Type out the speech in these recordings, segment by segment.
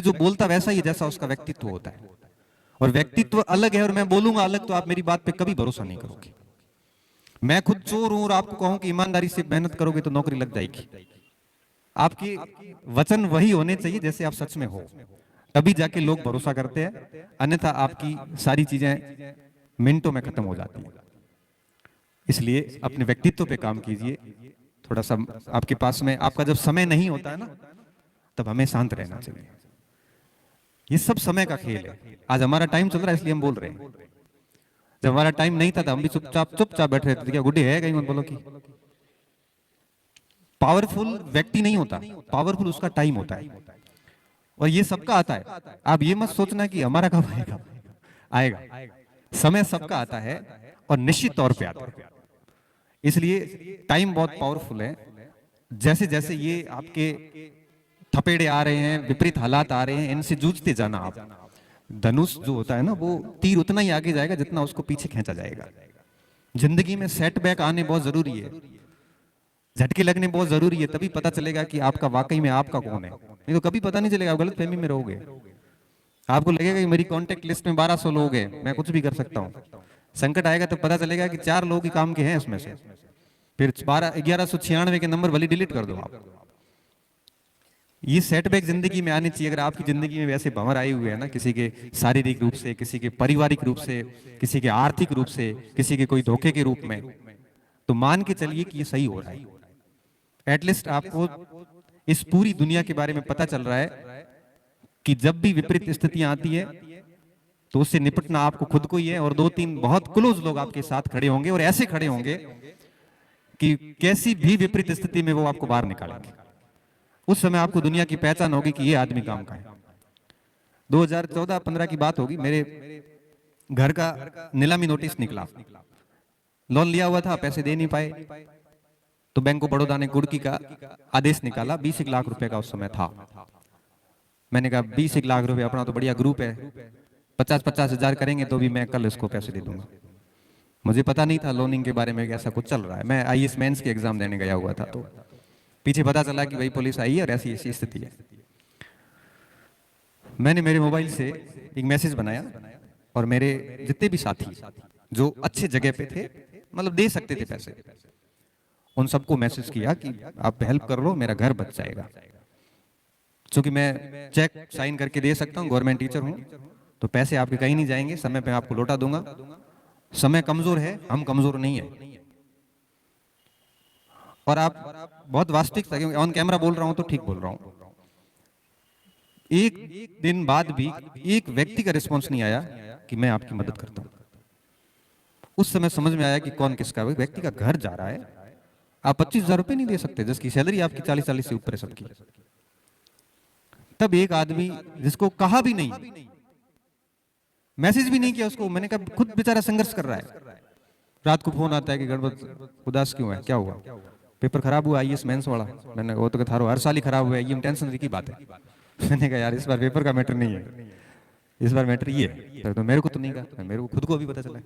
जो बोलता वैसा ही है जैसा उसका व्यक्तित्व होता है, और व्यक्तित्व अलग है और मैं बोलूंगा अलग, तो आप मेरी बात पे कभी भरोसा नहीं करोगे। मैं खुद चोर हूं और आपको कहूं कि ईमानदारी से मेहनत करोगे तो नौकरी लग जाएगी। आपके वचन वही होने चाहिए जैसे आप सच में हो, तभी जाके लोग भरोसा करते हैं, अन्यथा आपकी सारी चीजें मिनटों में खत्म हो जाती है। इसलिए अपने व्यक्तित्व पे काम कीजिए। थोड़ा सा आपके पास में आपका जब समय नहीं होता है ना, तब हमें शांत रहना चाहिए। ये सब समय का खेल है। आज हमारा टाइम चल रहा है इसलिए हम बोल रहे हैं। जब हमारा टाइम नहीं था तो हम भी चुपचाप चुपचाप बैठ रहे थे। क्या गुड्डे है कहीं मत बोलो कि पावरफुल व्यक्ति नहीं होता, पावरफुल उसका टाइम होता है, और ये सबका आता है। आप ये मत सोचना कि हमारा कब आएगा, आएगा। समय सबका आता है और निश्चित तौर पे आता है। इसलिए टाइम बहुत पावरफुल है। जैसे जैसे ये आपके थपेड़े आ रहे हैं, विपरीत हालात आ रहे हैं, इनसे जूझते जाना आप। धनुष जो होता है ना, वो तीर उतना ही आगे जाएगा जितना उसको पीछे खींचा जाएगा। जिंदगी में सेटबैक आने बहुत जरूरी है, झटके लगने बहुत जरूरी है, तभी पता चलेगा कि आपका वाकई में आपका कौन है। नहीं तो कभी पता नहीं चलेगा, आप गलत फहमी में रहोगे। आपको लगेगा कि मेरी कांटेक्ट लिस्ट में 1200 लोग हैं, मैं कुछ भी कर सकता हूँ। संकट आएगा तो पता चलेगा कि 4 लोग ही काम के हैं उसमें से, फिर 1196 के नंबर भले डिलीट कर दो आप। ये सेटबैक जिंदगी में आनी चाहिए। अगर आपकी जिंदगी में वैसे भंवर आए हुए हैं ना, किसी के शारीरिक रूप से, किसी के पारिवारिक रूप से, किसी के आर्थिक रूप से, किसी के कोई धोखे के रूप में, तो मान के चलिए कि ये सही हो रहा है। एटलीस्ट आपको इस पूरी दुनिया के बारे में पता चल रहा है कि जब भी विपरीत स्थितियां आती है तो उससे निपटना आपको खुद को ही है, और 2-3 बहुत क्लोज लोग आपके साथ खड़े होंगे, और ऐसे खड़े होंगे कि कैसी भी विपरीत स्थिति में वो आपको बाहर निकालेंगे। उस समय आपको दुनिया की पहचान होगी कि ये आदमी काम का है। 2014-15 की बात होगी, मेरे घर का नीलामी नोटिस निकला। लोन लिया हुआ था, पैसे दे नहीं पाए, तो बैंक ऑफ बड़ौदा ने कुर्की का आदेश निकाला। 20 लाख रुपए का उस समय था। मैंने कहा 20 लाख रुपए, अपना तो बढ़िया ग्रुप है, 50-50 हजार करेंगे तो भी मैं कल इसको पैसे दे दूंगा। मुझे पता नहीं था लोनिंग के बारे में ऐसा कुछ चल रहा है। मैं आईएएस मेंस के एग्जाम देने गया हुआ था, तो पीछे पता चला कि भाई पुलिस आई है और ऐसी ऐसी स्थिति है। मैंने मेरे मोबाइल से एक मैसेज बनाया, और मेरे जितने भी साथी जो अच्छे जगह पे थे, मतलब दे सकते थे पैसे, उन सबको मैसेज किया कि आप हेल्प कर लो, मेरा घर बच जाएगा। क्योंकि मैं चेक साइन करके दे सकता हूँ, गवर्नमेंट टीचर हूँ, तो पैसे आपके कहीं नहीं जाएंगे, समय पे आपको लौटा दूंगा। समय कमजोर है, हम कमजोर नहीं है। और आप बहुत वास्तविक था, क्योंकि ऑन कैमरा बोल रहा हूं तो ठीक बोल रहा हूं। एक दिन बाद भी एक व्यक्ति का रिस्पांस नहीं आया कि मैं आपकी मदद करता हूं। उस समय समझ में आया कि कौन किसका है। व्यक्ति का घर जा रहा है, आप 25,000 रुपए नहीं दे सकते, जिसकी सैलरी आपकी 40-40 से ऊपर है सबकी। तब एक आदमी जिसको कहा भी नहीं, मैसेज भी नहीं किया उसको, मैंने कहा खुद बेचारा संघर्ष कर रहा है। रात को फोन आता है कि गणपत उदास क्यों है, क्या हुआ? पेपर खराब हुआ आईएएस मेंस वाला। मैंने वो तो थारो हर साल ही खराब हुआ है, ये टेंशन की बात है। मैंने कहा यार इस बार पेपर का मैटर नहीं है, इस बार मैटर ये है। तो मेरे को तो नहीं कहा, मेरे को खुद को अभी पता चला।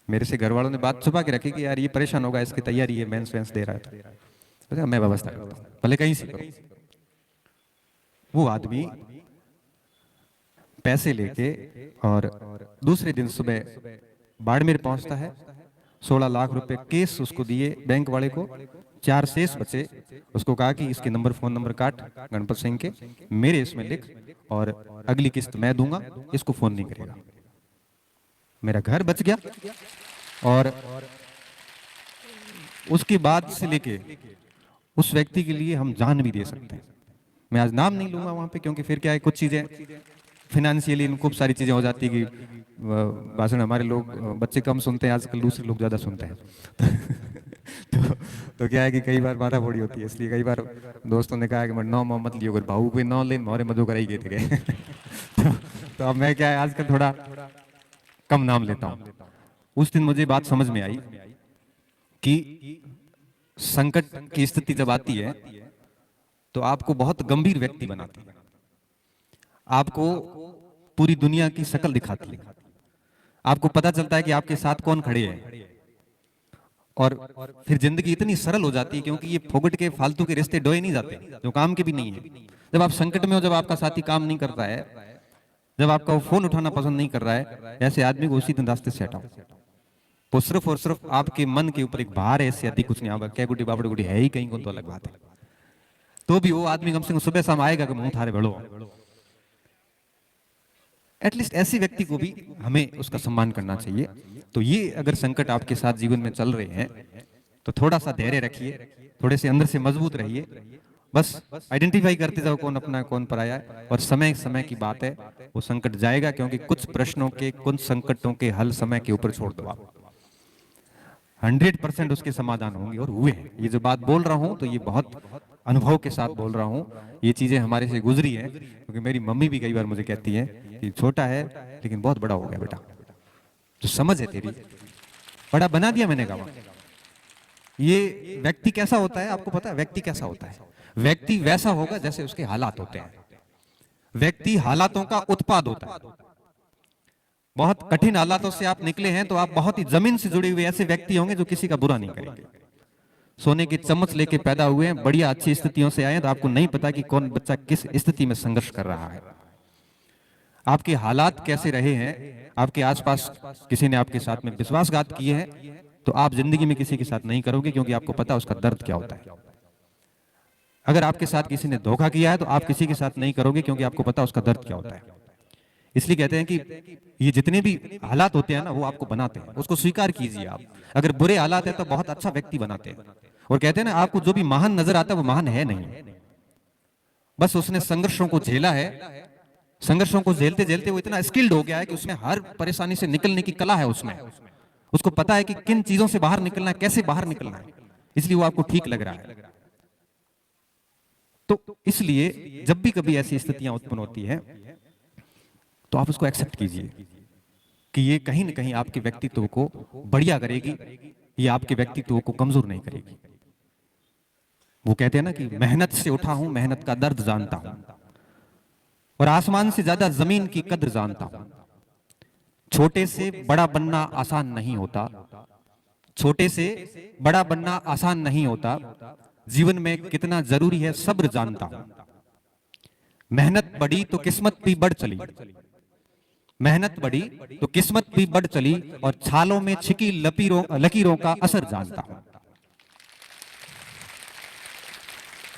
मेरे से घर वालों ने बात छुपा के रखी कि यार ये परेशान होगा, इसकी तैयारी है, मेंस वेंस दे रहा है। तो मैं व्यवस्था करता हूं, भले कहीं से करो। वो आदमी पैसे लेके और दूसरे दिन सुबह बाड़मेर पहुंचता है। 16 लाख रुपए केस उसको दिए बैंक वाले को, 4 शेष बचे। उसको कहा कि इसके नंबर, फोन नंबर काट गणपत सिंह के, मेरे इसमें लिख, और अगली किस्त मैं दूंगा, इसको फोन नहीं करेगा। मेरा घर बच गया। और उसके बाद से लेके उस व्यक्ति के लिए हम जान भी दे सकते हैं। मैं आज नाम नहीं लूंगा वहां पे, क्योंकि फिर क्या है, कुछ चीजें फिनेंशियली खूब सारी चीजें हो जाती है कि भाषण हमारे लोग बच्चे कम सुनते हैं आजकल, दूसरे लोग ज्यादा सुनते हैं। तो क्या है कि कई बार माथा फोड़ी होती है, इसलिए कई बार दोस्तों ने कहा कि मैं नौ मत लियो, अगर भाऊ कोई नौ ले मोरे मधु कराई गए थे। तो अब मैं क्या है आजकल थोड़ा कम नाम लेता हूँ। उस दिन मुझे बात समझ में आई कि संकट की स्थिति जब आती है तो आपको बहुत गंभीर व्यक्ति बनाती है, आपको पूरी दुनिया की शक्ल दिखाती है, आपको पता चलता है कि आपके साथ कौन खड़े हैं। और फिर जिंदगी इतनी सरल हो जाती है, क्योंकि ये फोगट के फालतू के रिश्ते डोए नहीं जाते जो काम के भी नहीं है। जब आप संकट में हो, जब आपका साथी काम नहीं करता है, जब आपका वो फोन उठाना पसंद नहीं कर रहा है, ऐसे आदमी को उसी दिन रास्ते से हटाओ। वो सिर्फ और सिर्फ आपके मन के ऊपर एक भार है, इससे अधिक कुछ नहीं। क्या गुटी बापड़ गुटी है ही कहीं को, तो अलग बात है। तो भी वो आदमी कम से कम सुबह शाम आएगा कि मुंह थारे बढ़ो। एटलीस्ट ऐसे व्यक्ति को भी हमें उसका सम्मान करना चाहिए। तो ये अगर संकट आपके साथ जीवन में चल रहे हैं तो थोड़ा सा धैर्य रखिए, थोड़े से अंदर से मजबूत रहिए। बस आइडेंटिफाई करते जाओ कौन अपना कौन पराया है, और समय समय की बात है वो संकट जाएगा। क्योंकि कुछ प्रश्नों के, कुछ संकटों के हल समय के ऊपर छोड़ दो आप, 100% उसके समाधान होंगे और हुए हैं। ये जो बात बोल रहा हूं तो ये बहुत अनुभव के साथ बोल रहा हूं। ये चीजें हमारे से गुजरी हैं, क्योंकि मेरी मम्मी भी कई बार मुझे कहती है कि छोटा है लेकिन बहुत बड़ा हो गया बेटा, जो समझ है तेरी बड़ा बना दिया। मैंने कहा ये व्यक्ति कैसा होता है आपको पता है? व्यक्ति कैसा होता है? व्यक्ति वैसा होगा जैसे उसके हालात होते हैं। व्यक्ति हालातों का उत्पाद होता है। बहुत कठिन हालातों से आप निकले हैं तो आप बहुत ही जमीन से जुड़े हुए ऐसे व्यक्ति होंगे जो किसी का बुरा नहीं करेंगे। सोने की चम्मच लेके पैदा हुए हैं, बढ़िया अच्छी स्थितियों से आए हैं, तो आपको नहीं पता कि कौन बच्चा किस स्थिति में संघर्ष कर रहा है। आपके हालात कैसे रहे हैं, आपके आसपास किसी ने आपके साथ में विश्वासघात किए हैं, तो आप जिंदगी में किसी के साथ नहीं करोगे, क्योंकि आपको पता उसका दर्द क्या होता है। अगर आपके साथ किसी ने धोखा किया है तो आप किसी के साथ नहीं करोगे, क्योंकि आपको पता उसका दर्द क्या होता है। इसलिए कहते हैं कि ये जितने भी हालात होते हैं ना, वो आपको बनाते हैं, उसको स्वीकार कीजिए आप। अगर बुरे हालात है तो बहुत अच्छा व्यक्ति बनाते हैं। और कहते हैं ना, आपको जो भी महान नजर आता है वो महान है नहीं, बस उसने संघर्षों को झेला है। संघर्षों को झेलते झेलते वो इतना स्किल्ड हो गया है कि उसमें हर परेशानी से निकलने की कला है उसमें। उसको पता है कि किन चीजों से बाहर निकलना है, कैसे बाहर निकलना है, इसलिए वो आपको ठीक लग रहा है। तो इसलिए जब भी कभी ऐसी स्थितियां उत्पन्न होती है तो आप उसको एक्सेप्ट कीजिए कि ये कहीं ना कहीं आपके व्यक्तित्व को बढ़िया करेगी, ये आपके व्यक्तित्व को कमजोर नहीं करेगी। वो कहते हैं ना कि मेहनत से उठा हूं, मेहनत का दर्द जानता हूं, और आसमान से ज्यादा जमीन की कद्र जानता हूं। छोटे से बड़ा बनना आसान नहीं होता, छोटे से बड़ा बनना आसान नहीं होता। जीवन में कितना जरूरी है सब्र जानता हूं। मेहनत बढ़ी तो किस्मत भी बढ़ चली, मेहनत बढ़ी तो किस्मत भी बढ़ चली, और छालों में छिकी लकीरों का असर जानता हूं।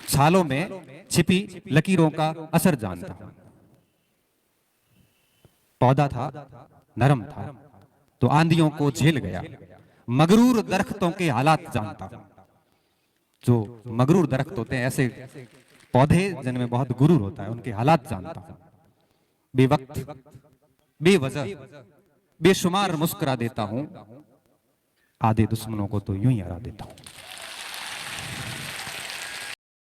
छालों में छिपी लकीरों का असर जानता हूं। पौधा था, नरम था, तो आंधियों को झेल गया। मगरूर दरख्तों के हालात जानता हूं। जो मगरूर दरख्त होते हैं, ऐसे पौधे जिनमें बहुत गुरूर होता है, उनके हालात जानता हूं। बेवक्त, बेवजह, बेशुमार मुस्कुरा देता हूं, आधे दुश्मनों को तो यूं ही हरा देता हूं।